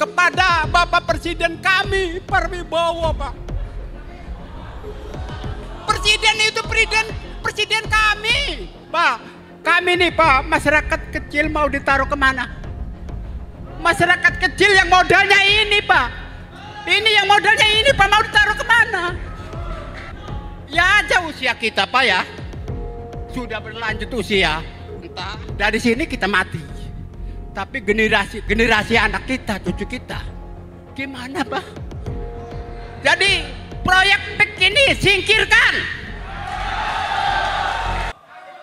kepada Bapak Presiden kami, Parwibowo, Pak. Presiden itu presiden kami, Pak. Kami nih, Pak, masyarakat kecil mau ditaruh kemana? Masyarakat kecil yang modalnya ini, Pak. Ini yang modalnya ini, Pak, mau ditaruh kemana? Ya aja usia kita, Pak, ya. Sudah berlanjut usia. Entah dari sini kita mati. Tapi generasi anak kita, cucu kita, gimana, Pak? Jadi proyek PIK ini singkirkan.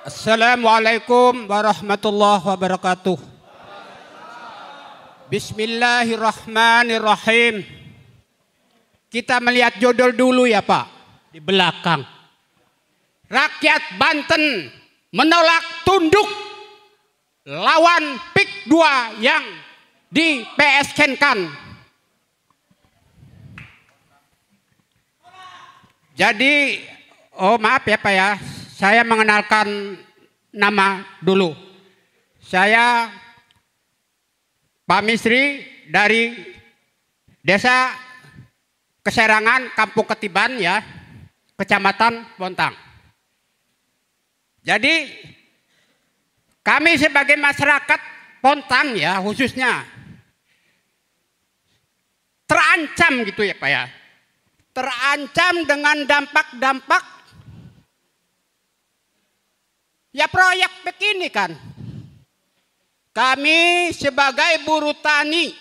Assalamualaikum warahmatullahi wabarakatuh. Bismillahirrahmanirrahim. Kita melihat judul dulu ya, Pak, di belakang. Rakyat Banten menolak tunduk lawan PIK 2 yang di PSK-kan. Jadi, maaf ya, Pak, ya, saya mengenalkan nama dulu. Saya Pak Misri dari Desa Keserangan, Kampung Ketiban, ya, Kecamatan Bontang. Jadi kami sebagai masyarakat Bontang, ya, khususnya terancam gitu ya, Pak, ya. Terancam dengan dampak-dampak ya proyek begini kan. Kami sebagai buruh tani,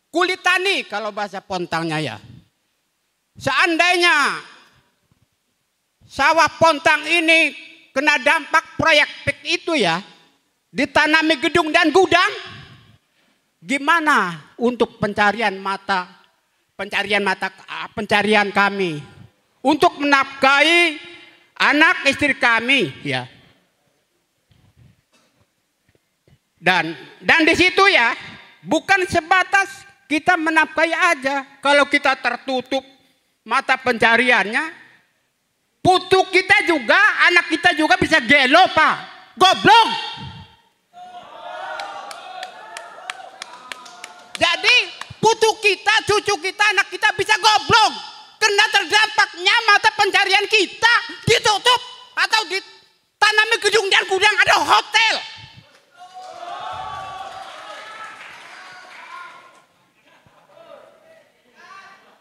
kulit tani kalau bahasa Bontangnya, ya. Seandainya sawah Bontang ini kena dampak proyek PIK itu, ya, ditanami gedung dan gudang, gimana untuk pencarian kami untuk menafkahi anak istri kami, ya. Dan di situ, ya, bukan sebatas kita menafkahi aja. Kalau kita tertutup mata pencariannya, putu kita juga, anak kita juga bisa gelo, Pak. Goblok. Jadi putu kita, cucu kita, anak kita bisa goblok. Karena terdampaknya mata pencarian kita ditutup atau ditanami gedung dan gudang ada hotel.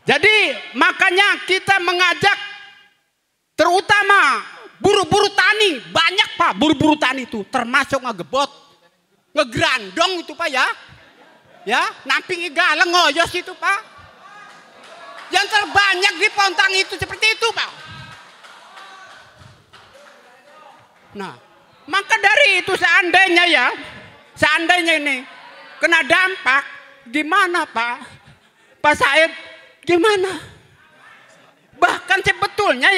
Jadi makanya kita mengajak terutama buru-buru tani, banyak, Pak, buru-buru tani itu termasuk ngegebot, ngegrandong itu, Pak, ya. Ya, nampingi galeng ngoyos itu, Pak. Yang terbanyak di Bontang itu seperti itu, Pak. Nah, maka dari itu seandainya ini kena dampak, gimana, Pak? Pak Said, gimana? Bahkan sebetulnya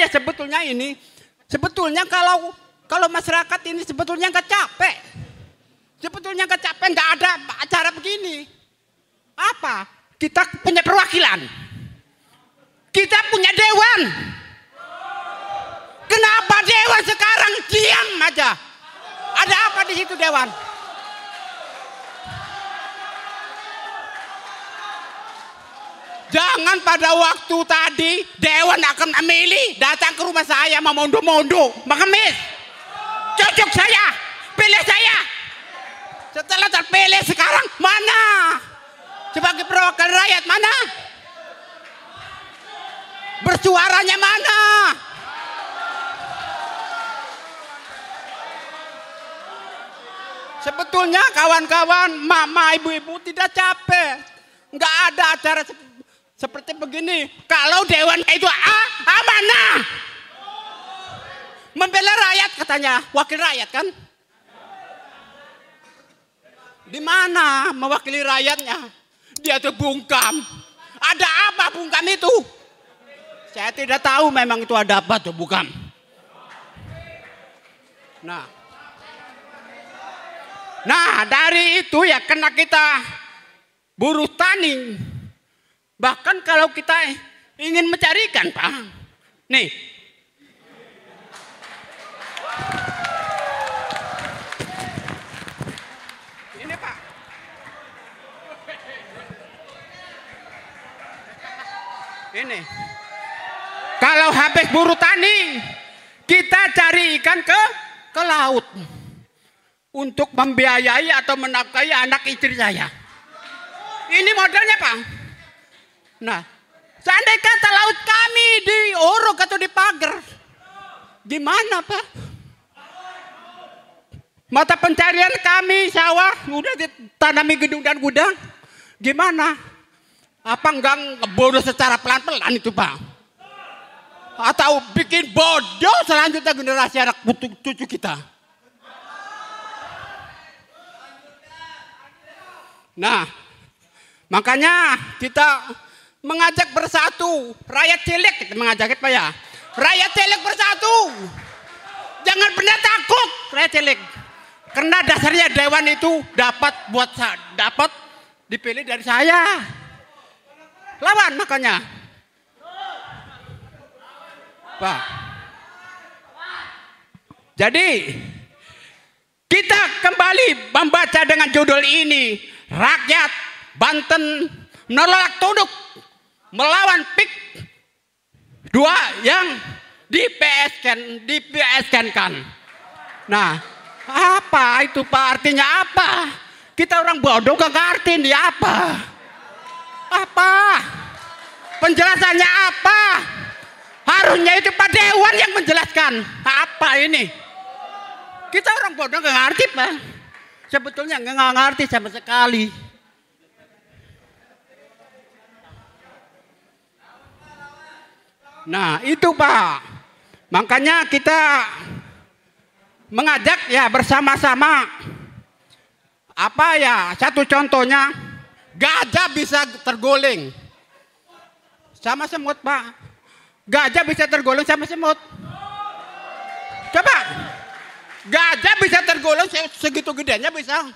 kalau masyarakat ini sebetulnya nggak capek. Sebetulnya nggak capek, nggak ada acara begini. Apa? Kita punya perwakilan. Kita punya dewan. Kenapa dewan sekarang diam aja? Ada apa di situ dewan? Jangan pada waktu tadi dewan akan memilih datang ke rumah saya mau mondo-mondo, mengemis. Cocok saya, pilih saya. Setelah terpilih sekarang mana? Sebagai perwakilan rakyat mana? Bersuaranya mana? Sebetulnya kawan-kawan, mama, ibu-ibu tidak capek. Nggak ada acara seperti begini. Kalau dewan itu mana? Membela rakyat katanya, wakil rakyat kan? Di mana mewakili rakyatnya? Dia tuh bungkam. Ada apa bungkam itu? Saya tidak tahu memang itu ada apa tuh bungkam. Nah, dari itu ya kena kita buruh tani. Bahkan kalau kita ingin mencarikan, Pak. Nih. Ini, Pak. Ini. Kalau habis buru tani, kita cari ikan ke laut untuk membiayai atau menafkahi anak istri saya. Ini modalnya, Pak. Nah, seandainya kata laut kami diuruk atau dipagar, gimana, Pak? Mata pencarian kami sawah udah ditanami gedung dan gudang, gimana? Apa enggak ngebodoh secara pelan-pelan itu, Pak? Atau bikin bodoh selanjutnya generasi anak cucu kita? Nah, makanya kita mengajak bersatu, rakyat Cilik kita mengajak Pak ya. Rakyat Cilik bersatu. Jangan pernah takut, rakyat Cilik. Karena dasarnya dewan itu dapat dipilih dari saya. Lawan makanya. Pak. Jadi kita kembali membaca dengan judul ini, rakyat Banten menolak tunduk melawan PIK 2 yang di-PSK-kan. Nah, apa itu Pak? Artinya apa? Kita orang bodoh gak ngerti ini apa? Apa? Penjelasannya apa? Harusnya itu Pak Dewan yang menjelaskan. Apa ini? Kita orang bodoh gak ngerti, Pak. Sebetulnya gak ngerti sama sekali. Nah, itu Pak. Makanya kita mengajak ya bersama-sama. Apa ya? Satu contohnya, gajah bisa terguling sama semut, Pak. Gajah bisa tergolong sama semut. Coba. Gajah bisa tergolong segitu gedenya bisa.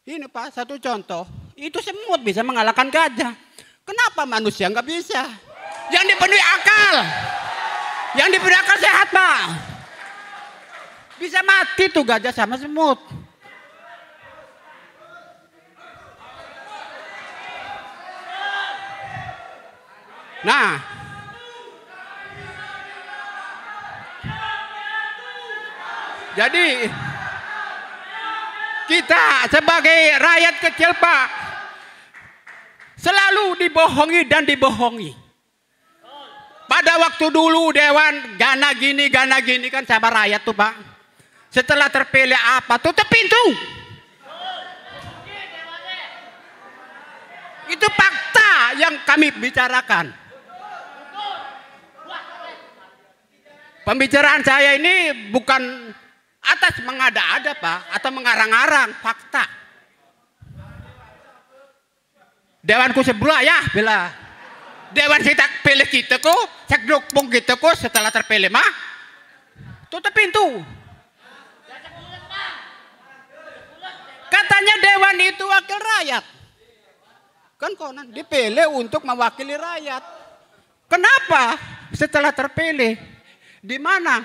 Ini Pak, satu contoh. Itu semut bisa mengalahkan gajah. Kenapa manusia nggak bisa? Yang dipenuhi akal. Yang dipenuhi akal sehat, Pak. Bisa mati tuh gajah sama semut. Nah, jadi kita sebagai rakyat kecil, Pak, selalu dibohongi dan dibohongi. Pada waktu dulu dewan gana gini kan sama rakyat tuh, Pak. Setelah terpilih apa? Tutup pintu. Itu fakta yang kami bicarakan. Pembicaraan saya ini bukan atas mengada-ada, Pak, atau mengarang-arang, fakta. Dewanku sebelah ya, bila dewan kita pilih kita ku, cek dukung kita ku setelah terpilih mah, tutup pintu. Katanya dewan itu wakil rakyat. Kan konon dipilih untuk mewakili rakyat. Kenapa setelah terpilih? Di mana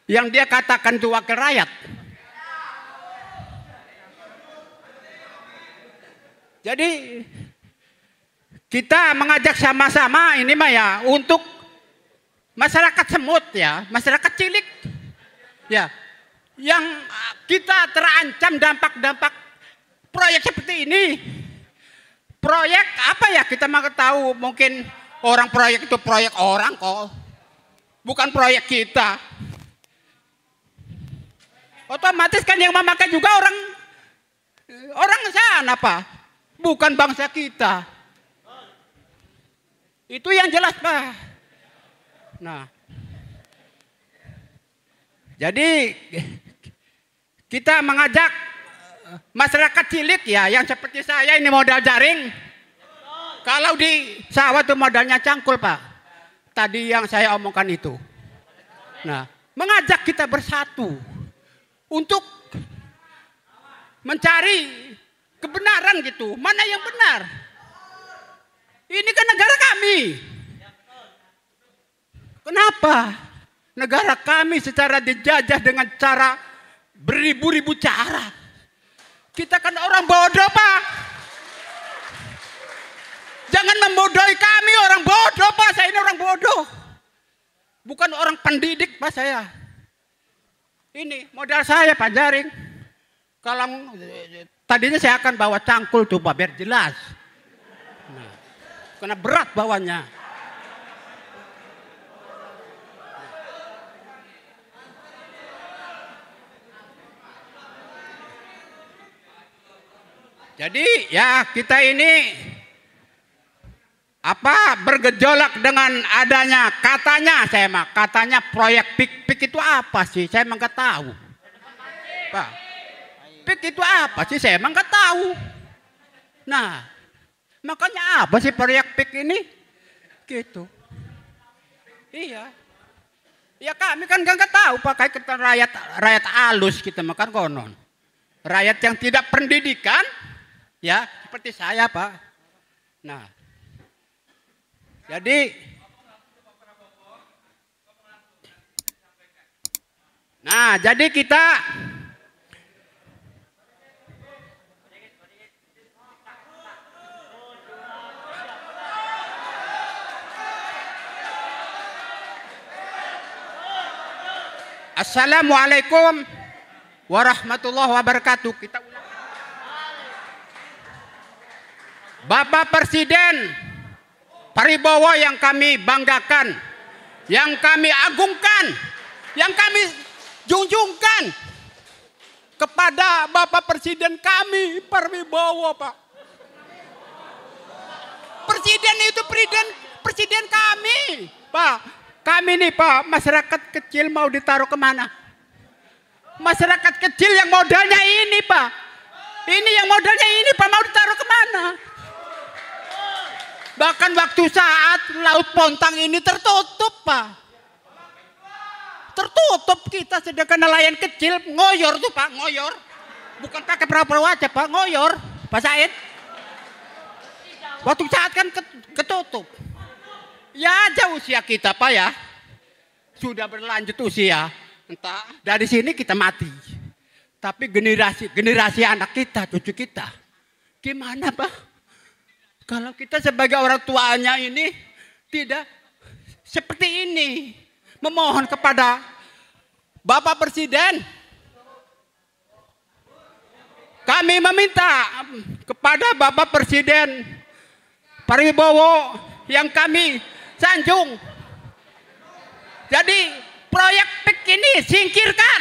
yang dia katakan itu wakil rakyat? Jadi kita mengajak sama-sama ini mah ya untuk masyarakat semut ya, masyarakat cilik ya, yang kita terancam dampak-dampak proyek seperti ini. Proyek apa ya, kita mau tahu, mungkin orang proyek itu proyek orang kok, bukan proyek kita. Otomatis kan yang memakai juga orang sana, Pak, bukan bangsa kita. Itu yang jelas, Pak. Nah, jadi kita mengajak masyarakat cilik ya, yang seperti saya ini modal jaring. Kalau di sawah itu modalnya cangkul, Pak. Tadi yang saya omongkan itu. Nah, mengajak kita bersatu untuk mencari kebenaran gitu. Mana yang benar? Ini kan negara kami. Kenapa negara kami secara dijajah dengan cara beribu-ribu cara? Kita kan orang bodoh, Pak. Jangan membodohi kami, orang bodoh. bodoh Pak, saya ini orang bodoh. Bukan orang pendidik Pak saya. Ini modal saya Pak Jaring. Kalau tadinya saya akan bawa cangkul tuh Pak biar jelas. Nah, karena berat bawanya. Jadi ya kita ini bergejolak dengan adanya katanya proyek PIK itu apa sih? Saya emang nggak tahu. Pak, PIK itu apa sih? Saya emang nggak tahu. Nah, makanya apa sih proyek PIK ini? Gitu. Iya. Ya kami kan nggak tahu pakai kita rakyat halus kita makan konon. Rakyat yang tidak pendidikan, ya seperti saya Pak. Jadi kita Assalamualaikum warahmatullahi wabarakatuh. Kita ulang. Bapak Presiden Paribowo yang kami banggakan, yang kami agungkan, yang kami junjungkan kepada Bapak Presiden kami Paribowo Pak. Presiden itu presiden kami Pak. Kami nih Pak, masyarakat kecil mau ditaruh kemana? Masyarakat kecil yang modalnya ini Pak. Ini yang modalnya ini Pak mau ditaruh kemana? Bahkan waktu saat Laut Pontang ini tertutup Pak. Tertutup kita sedangkan nelayan kecil ngoyor tuh Pak, ngoyor. Bukan pakai perahu-perahu aja Pak, ngoyor. Pak Said. Waktu saat kan ketutup. Ya aja usia kita Pak ya. Sudah berlanjut usia. Entah dari sini kita mati. Tapi generasi anak kita, cucu kita. Gimana Pak? Kalau kita sebagai orang tuanya ini tidak seperti ini. Memohon kepada Bapak Presiden. Kami meminta kepada Bapak Presiden Paribowo yang kami sanjung. Jadi proyek PIK ini singkirkan.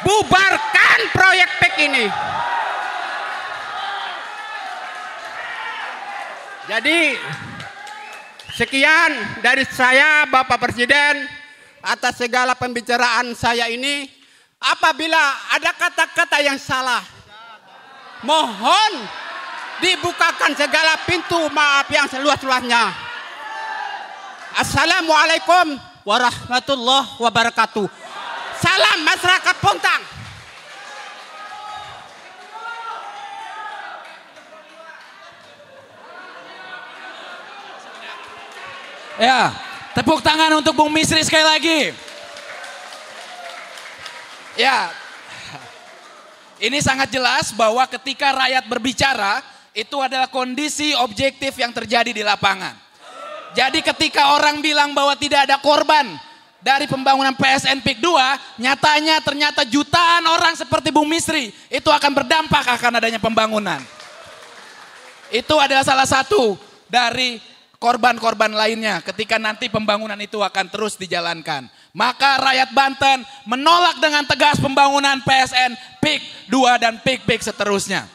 Bubarkan proyek PIK ini. Jadi sekian dari saya Bapak Presiden atas segala pembicaraan saya ini. Apabila ada kata-kata yang salah, mohon dibukakan segala pintu maaf yang seluas-luasnya. Assalamualaikum warahmatullahi wabarakatuh. Salam masyarakat Pontang. Ya, tepuk tangan untuk Bung Misri sekali lagi. Ya, ini sangat jelas bahwa ketika rakyat berbicara, itu adalah kondisi objektif yang terjadi di lapangan. Jadi ketika orang bilang bahwa tidak ada korban dari pembangunan PSN PIK 2, nyatanya ternyata jutaan orang seperti Bung Misri itu akan berdampak akan adanya pembangunan. Itu adalah salah satu dari korban-korban lainnya ketika nanti pembangunan itu akan terus dijalankan. Maka rakyat Banten menolak dengan tegas pembangunan PSN PIK 2 dan PIK-PIK seterusnya.